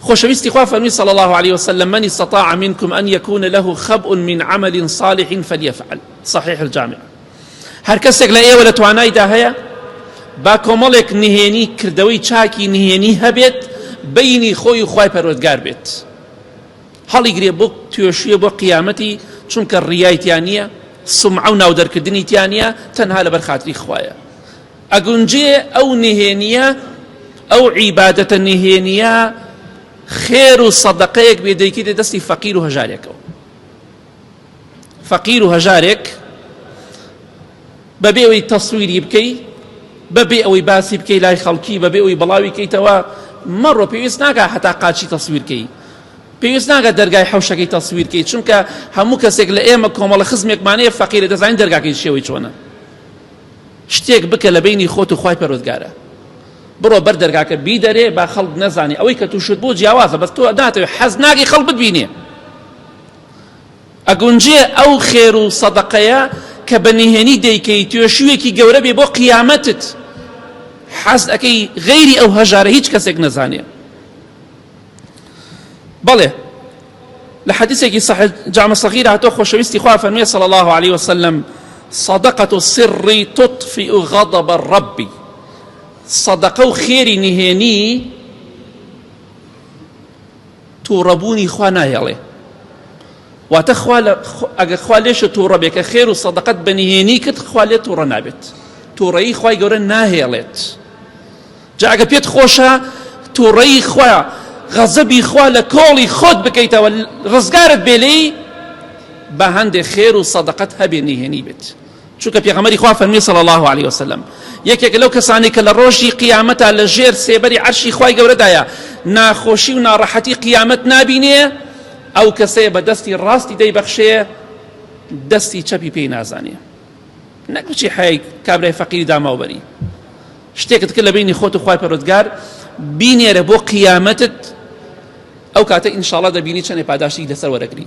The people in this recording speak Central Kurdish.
خۆشەویستی خوا فەرمی صلى الله عليه وسلم من استطاع منكم أن يكون له خبء من عمل صالح فليفعل. صحيح الجامع. هەر کەسێک لە ئێوە لە توانایدا هەیە با کۆمەڵێک نهێنی کردەوەی چاکی نهێنی هەبێت بینی خۆی و خوای پەروەردگار بێت، هەڵیگرێ بۆ توێشویە بۆ قیامەتی، چونکە ڕیایتیان نییە، سمعە و ناودەرکردنی تیان نییە، تەنها لەبەر خاتری خوایە. ئەگونجێ ئەو نهێنیە، ئەو عیبادەتە نهێنیە خێر و سەدەقەیەک بێدەیکێتە دەستی فەقیر و هەژارێکەوە. فەقیر و هەژارێک بەبێ ئەوەی تەسویری بکەی، بەبێ ئەوەی باسی بکەی لای خەڵکی، بەبێ ئەوەی بەڵاوی کەیتەوە، مەڕۆ پێویست ناکە هەتا قاچی تەسویر کەی، پێویست ناکە دەرگای حەوشەکەی تەسویر کەی، چونکە هەموو کەسێک لە ئێمە کۆمەڵە خزمێکمانەیە فەقیرە، دەزانین دەرگاکەی شێوەی چۆنە. شتێک بکە لە بینی خۆت و خوای پەروەردگارە، بڕۆ بەر دەرگاکە بیدەرێ با خەڵک نەزانی، ئەوەی کە تووشت بۆ جیاوازە، بەس تۆ ناتەوێت حەز ناکەی خەڵک ببینێ. ئەگونجێ ئەو خێر و سەدەقەیە کە بە نهێنی دەیکەی توێشوویەکی گەورە بێ بۆ قیامەتت، حەز ئەەکەی غەیری ئەو هەژارە هیچ کەسێک نەزانێ. بەڵێ لە حەدیثێکی صحیح جامع صغیر هاتۆ خۆشەویستی خوا فەرمێ صلى الله عليه وسلم صدقة السر تطفئ غضب الرب. صدقە و خێری نهێنی تووڕەبوونی خوا ناهێڵێ، واتە ئەگەر خوا لێشە تووڕە بێ کە خێر و سەدەقەت بە نهێنی کرد، خوا لێ تووڕە نابێت، تووڕەیی خوای گەورە ناهێڵێت. جا ئەگە پێت خۆشە تووڕەیی خوا، غەزەبی خوا لە کۆڵی خۆت بکەیتەوە، ڕزگارت بێ لێی، بە هەندێک خێر و سەدەقەت هەبێ نهێنی بێت. چونکە پێغەمبەری خوا فەرمی صلى الله عليه وسلم یەکێک لەو کەسانی کە لە ڕۆژی قیامەتە لە ژێر سێبەری عەرشی خوای گەورەدایە ناخۆشی و ناڕەحەتی قیامەت نابینێ، ئەو کەسەیە بە دەستی ڕاستی دەیبەخشێ، دەستی چەپی پێی نازانێ. نەک بچی حەی کابرای فەقیری داماوبەری، شتێکت کرد لە بینی خۆت و خوای پەروەردگار بینێرە بۆ قیامەتت، ئەو کاتە ئینشاءڵڵا دەبینی چەندێ پاداشتی لەسەر وەرەگری.